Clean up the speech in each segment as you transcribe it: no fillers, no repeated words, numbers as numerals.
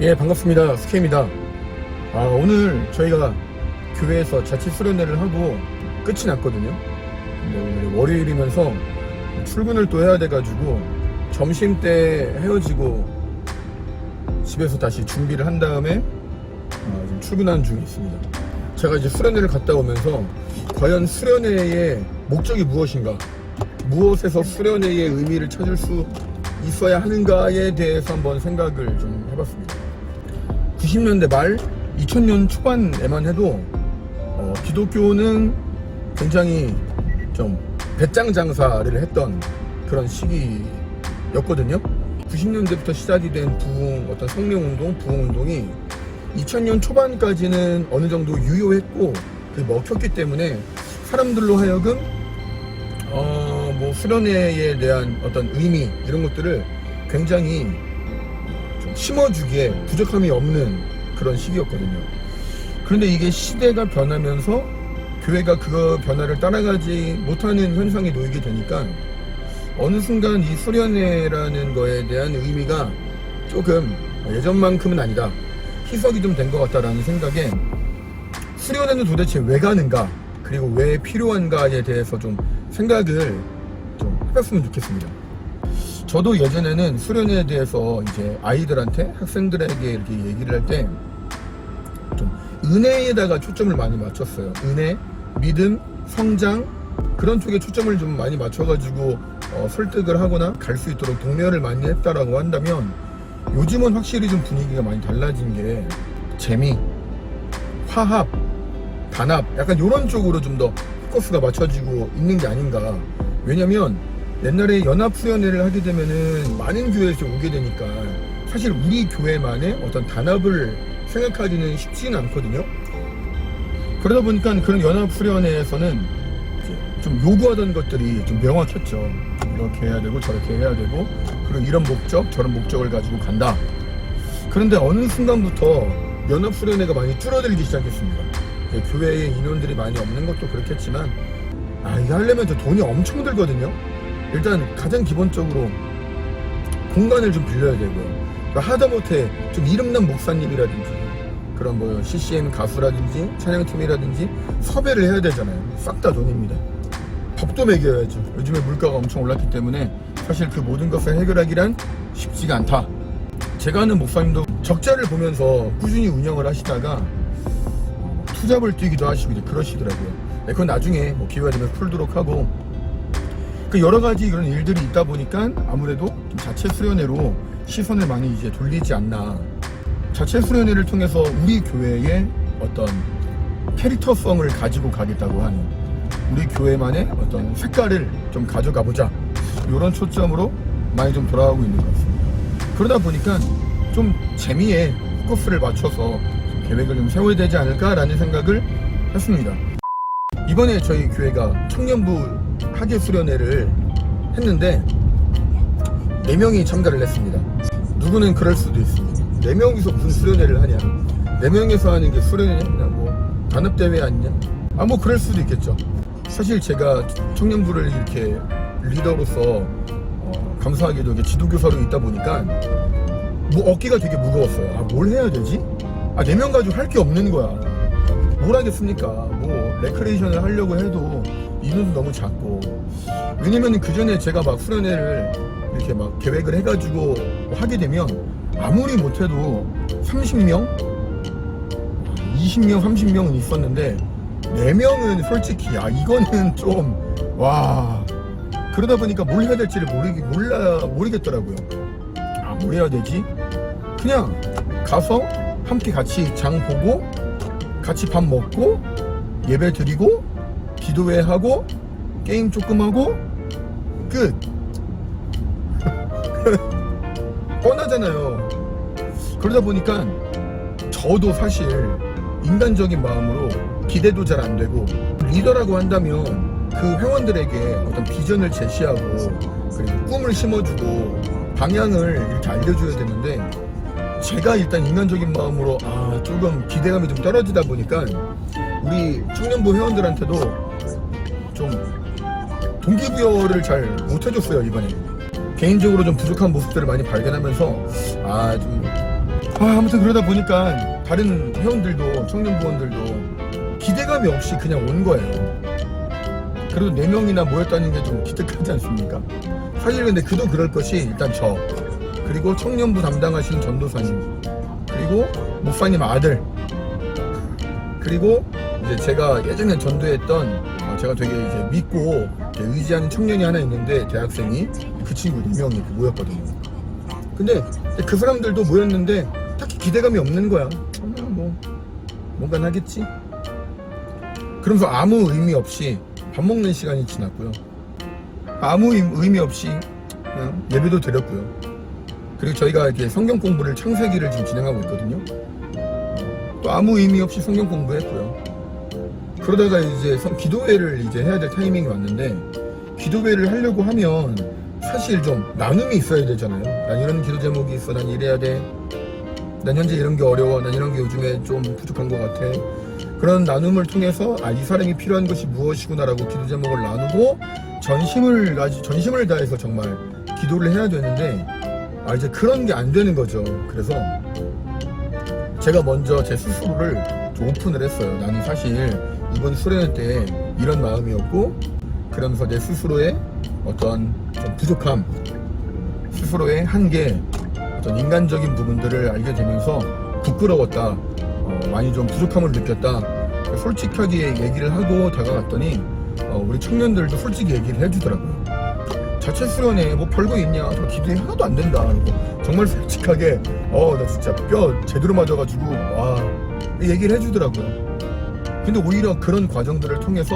예, 반갑습니다. 스케입니다. 오늘 저희가 교회에서 자체 수련회를 하고 끝이 났거든요. 근데 오늘 월요일이면서 출근을 또 해야 돼가지고 점심 때 헤어지고 집에서 다시 준비를 한 다음에 지금 출근하는 중에 있습니다. 제가 이제 수련회를 갔다 오면서 과연 수련회의 목적이 무엇인가, 무엇에서 수련회의 의미를 찾을 수 있어야 하는가에 대해서 한번 생각을 좀 해봤습니다. 90년대 말 2000년 초반에만 해도 기독교는 굉장히 좀 배짱 장사를 했던 그런 시기였거든요. 90년대부터 시작이 된 어떤 성령운동, 부흥운동이 2000년 초반까지는 어느 정도 유효했고 먹혔기 때문에 사람들로 하여금 수련회에 대한 어떤 의미 이런 것들을 굉장히 좀 심어주기에 부족함이 없는 그런 시기였거든요. 그런데 이게 시대가 변하면서 교회가 그 변화를 따라가지 못하는 현상에 놓이게 되니까 어느 순간 이 수련회라는 거에 대한 의미가 조금 예전만큼은 아니다, 희석이 좀 된 것 같다라는 생각에 수련회는 도대체 왜 가는가, 그리고 왜 필요한가에 대해서 좀 생각을 좀 해봤으면 좋겠습니다. 저도 예전에는 수련회에 대해서 이제 아이들한테, 학생들에게 이렇게 얘기를 할 때 좀 은혜에다가 초점을 많이 맞췄어요. 은혜, 믿음, 성장 그런 쪽에 초점을 좀 많이 맞춰가지고 설득을 하거나 갈 수 있도록 독려를 많이 했다라고 한다면, 요즘은 확실히 좀 분위기가 많이 달라진 게 재미, 화합, 단합 약간 이런 쪽으로 좀 더 포커스가 맞춰지고 있는 게 아닌가. 왜냐면 옛날에 연합수련회를 하게 되면은 많은 교회에서 오게 되니까 사실 우리 교회만의 어떤 단합을 생각하기는 쉽지는 않거든요. 그러다 보니까 그런 연합수련회에서는 좀 요구하던 것들이 좀 명확했죠. 이렇게 해야 되고 저렇게 해야 되고, 그리고 이런 목적 저런 목적을 가지고 간다. 그런데 어느 순간부터 연합수련회가 많이 줄어들기 시작했습니다. 교회에 인원들이 많이 없는 것도 그렇겠지만 이거 하려면 저 돈이 엄청 들거든요. 일단 가장 기본적으로 공간을 좀 빌려야 되고요. 하다못해 좀 이름난 목사님이라든지 그런 CCM 가수라든지 찬양팀이라든지 섭외를 해야 되잖아요. 싹 다 돈입니다. 밥도 먹여야죠. 요즘에 물가가 엄청 올랐기 때문에 사실 그 모든 것을 해결하기란 쉽지가 않다. 제가 아는 목사님도 적자를 보면서 꾸준히 운영을 하시다가 투잡을 뛰기도 하시고 그러시더라고요. 그건 나중에 기회가 되면 풀도록 하고, 여러 가지 그런 일들이 있다 보니까 아무래도 좀 자체 수련회로 시선을 많이 이제 돌리지 않나. 자체 수련회를 통해서 우리 교회의 어떤 캐릭터성을 가지고 가겠다고 하는, 우리 교회만의 어떤 색깔을 좀 가져가 보자, 이런 초점으로 많이 좀 돌아가고 있는 것 같습니다. 그러다 보니까 좀 재미에 포커스를 맞춰서 계획을 좀 세워야 되지 않을까라는 생각을 했습니다. 이번에 저희 교회가 청년부 학예 수련회를 했는데 4명이 참가를 했습니다. 누구는 그럴 수도 있습니다. 4명이서 무슨 수련회를 하냐, 4명이서 하는 게 수련회냐, 단합대회 아니냐, 그럴 수도 있겠죠. 사실 제가 청년부를 이렇게 리더로서 감사하게도 이게 지도교사로 있다 보니까 어깨가 되게 무거웠어요. 뭘 해야 되지? 4명 가지고 할 게 없는 거야. 뭘 하겠습니까? 레크레이션을 하려고 해도 인원도 너무 작고. 왜냐면 그 전에 제가 수련회를 이렇게 계획을 해가지고 하게 되면 아무리 못해도 30명? 20명, 30명은 있었는데 4명은 솔직히 이거는 좀 그러다 보니까 뭘 해야 될지를 모르겠더라고요. 뭘 해야 되지? 그냥 가서 함께 같이 장 보고 같이 밥 먹고 예배 드리고 기도회 하고 게임 조금 하고 끝. 뻔하잖아요. 그러다 보니까 저도 사실 인간적인 마음으로 기대도 잘 안 되고, 리더라고 한다면 그 회원들에게 어떤 비전을 제시하고 그리고 꿈을 심어주고 방향을 이렇게 알려줘야 되는데, 제가 일단 인간적인 마음으로 조금 기대감이 좀 떨어지다 보니까 우리 청년부 회원들한테도 좀 동기부여를 잘 못해줬어요. 이번에 개인적으로 좀 부족한 모습들을 많이 발견하면서 좀 아무튼 그러다 보니까 다른 회원들도 청년부원들도 기대감이 없이 그냥 온 거예요. 그래도 4명이나 모였다는 게 좀 기특하지 않습니까? 사실 근데 그도 그럴 것이 일단 저, 그리고 청년부 담당하시는 전도사님, 그리고 목사님 아들, 그리고 이제 제가 예전에 전도했던 제가 되게 이제 믿고 의지하는 청년이 하나 있는데 대학생이 그 친구 4명이 이렇게 모였거든요. 근데 그 사람들도 모였는데 딱히 기대감이 없는 거야. 뭔가 하겠지? 그러면서 아무 의미 없이 밥 먹는 시간이 지났고요. 아무 의미 없이 그냥 예배도 드렸고요. 그리고 저희가 이렇게 성경 공부를 창세기를 지금 진행하고 있거든요. 또 아무 의미 없이 성경 공부했고요. 그러다가 이제 기도회를 이제 해야 될 타이밍이 왔는데, 기도회를 하려고 하면 사실 좀 나눔이 있어야 되잖아요. 난 이런 기도 제목이 있어, 난 이래야 돼, 난 현재 이런 게 어려워, 난 이런 게 요즘에 좀 부족한 것 같아. 그런 나눔을 통해서 이 사람이 필요한 것이 무엇이구나라고 기도 제목을 나누고 전심을 다해서 정말 기도를 해야 되는데 이제 그런 게 안 되는 거죠. 그래서 제가 먼저 제 스스로를 좀 오픈을 했어요. 나는 사실 이번 수련회 때 이런 마음이었고, 그러면서 내 스스로의 어떤 좀 부족함, 스스로의 한계, 어떤 인간적인 부분들을 알게 되면서 부끄러웠다, 많이 좀 부족함을 느꼈다, 솔직하게 얘기를 하고 다가갔더니 우리 청년들도 솔직히 얘기를 해주더라고요. 자체 수련회 뭐 별거 있냐, 저 기도에 하나도 안 된다. 정말 솔직하게 나 진짜 뼈 제대로 맞아가지고 얘기를 해주더라고요. 근데 오히려 그런 과정들을 통해서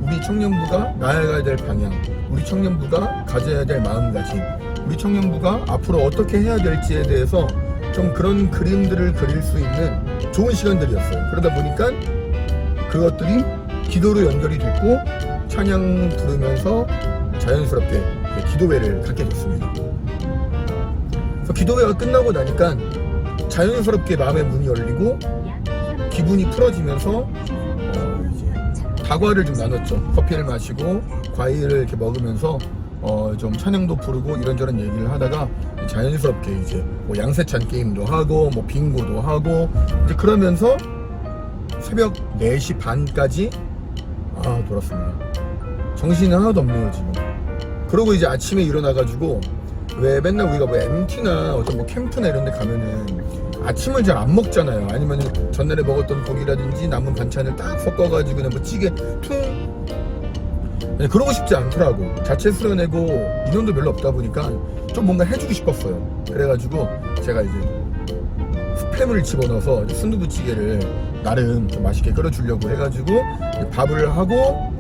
우리 청년부가 나아가야 될 방향, 우리 청년부가 가져야 될 마음가짐, 우리 청년부가 앞으로 어떻게 해야 될지에 대해서 좀 그런 그림들을 그릴 수 있는 좋은 시간들이었어요. 그러다 보니까 그것들이 기도로 연결이 됐고, 찬양 부르면서 자연스럽게 기도회를 갖게 됐습니다. 그래서 기도회가 끝나고 나니까 자연스럽게 마음의 문이 열리고 기분이 풀어지면서 이제 다과를 좀 나눴죠. 커피를 마시고 과일을 이렇게 먹으면서 좀 찬양도 부르고 이런저런 얘기를 하다가 자연스럽게 이제 뭐 양세찬 게임도 하고 뭐 빙고도 하고 이제 그러면서 새벽 4시 반까지 놀았습니다. 정신이 하나도 없네요 지금. 그러고 이제 아침에 일어나가지고, 왜 맨날 우리가 뭐 MT나 어떤 뭐 캠프나 이런 데 가면은 아침을 잘 안 먹잖아요. 아니면 전날에 먹었던 고기라든지 남은 반찬을 딱 섞어가지고 그냥 뭐 찌개 퉁, 그러고 싶지 않더라고. 자체 수련회고 인원도 별로 없다 보니까 좀 뭔가 해주고 싶었어요. 그래가지고 제가 이제 스팸을 집어넣어서 순두부찌개를 나름 좀 맛있게 끓여주려고 해가지고 밥을 하고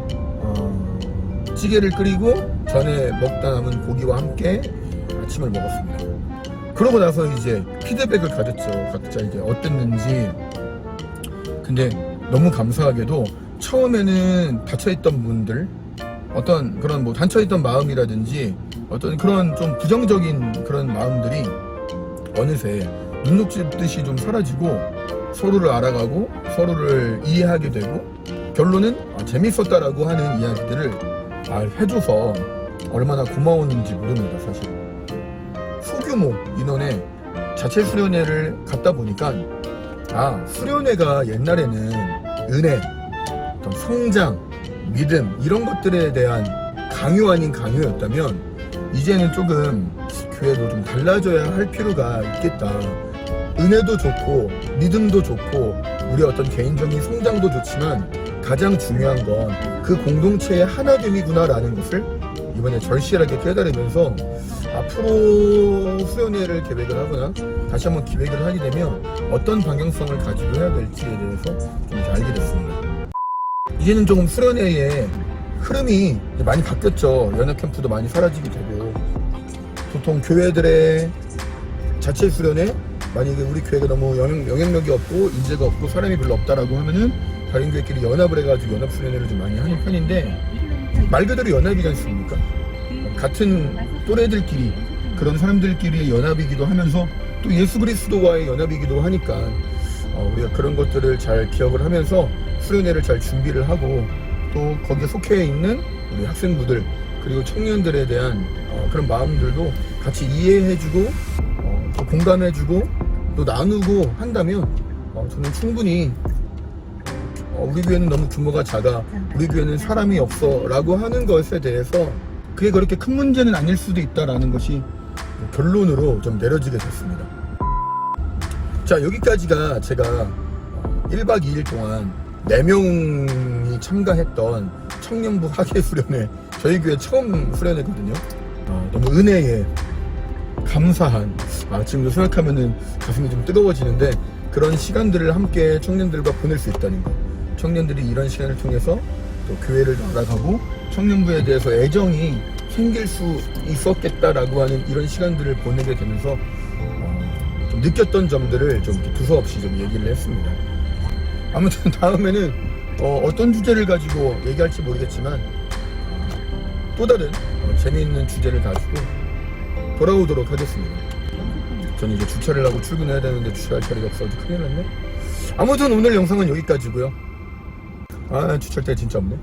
찌개를 끓이고 전에 먹다 남은 고기와 함께 아침을 먹었습니다. 그러고 나서 이제 피드백을 가졌죠. 각자 이제 어땠는지. 근데 너무 감사하게도 처음에는 닫혀있던 분들, 어떤 그런 뭐 닫혀있던 마음이라든지 어떤 그런 좀 부정적인 그런 마음들이 어느새 눈녹듯이 좀 사라지고 서로를 알아가고 서로를 이해하게 되고, 결론은 재밌었다라고 하는 이야기들을 해줘서 얼마나 고마웠는지 모릅니다. 사실 소규모 인원의 자체 수련회를 갔다 보니까 수련회가 옛날에는 은혜, 어떤 성장, 믿음 이런 것들에 대한 강요 아닌 강요였다면 이제는 조금 교회도 좀 달라져야 할 필요가 있겠다. 은혜도 좋고 믿음도 좋고 우리 어떤 개인적인 성장도 좋지만 가장 중요한 건 그 공동체의 하나됨이구나라는 것을 이번에 절실하게 깨달으면서 앞으로 수련회를 계획을 하거나 다시 한번 기획을 하게 되면 어떤 방향성을 가지고 해야 될지에 대해서 좀 이제 알게 됐습니다. 이제는 조금 수련회의 흐름이 많이 바뀌었죠. 연합 캠프도 많이 사라지게 되고, 보통 교회들의 자체 수련회, 만약에 우리 교회가 너무 영향력이 없고 인재가 없고 사람이 별로 없다라고 하면은 다른 교회끼리 연합을 해가지고 연합 수련회를 좀 많이 하는 편인데, 말 그대로 연합이지 않습니까? 같은 또래들끼리, 그런 사람들끼리의 연합이기도 하면서 또 예수 그리스도와의 연합이기도 하니까 우리가 그런 것들을 잘 기억을 하면서 수련회를 잘 준비를 하고, 또 거기에 속해 있는 우리 학생부들 그리고 청년들에 대한 그런 마음들도 같이 이해해주고 또 공감해주고 또 나누고 한다면 저는 충분히 우리 교회는 너무 규모가 작아, 우리 교회는 사람이 없어 라고 하는 것에 대해서 그게 그렇게 큰 문제는 아닐 수도 있다라는 것이 결론으로 좀 내려지게 됐습니다. 자, 여기까지가 제가 1박 2일 동안 4명이 참가했던 청년부 학예 수련회, 저희 교회 처음 수련회거든요. 너무 은혜에 감사한, 지금도 생각하면은 가슴이 좀 뜨거워지는데, 그런 시간들을 함께 청년들과 보낼 수 있다는 거, 청년들이 이런 시간을 통해서 또 교회를 나아가고 청년부에 대해서 애정이 생길 수 있었겠다라고 하는 이런 시간들을 보내게 되면서 좀 느꼈던 점들을 좀 두서없이 좀 얘기를 했습니다. 아무튼 다음에는 어떤 주제를 가지고 얘기할지 모르겠지만 또 다른 재미있는 주제를 가지고 돌아오도록 하겠습니다. 저는 이제 주차를 하고 출근해야 되는데 주차할 자리가 없어서 큰일 났네. 아무튼 오늘 영상은 여기까지고요. 주차할 데 진짜 없네.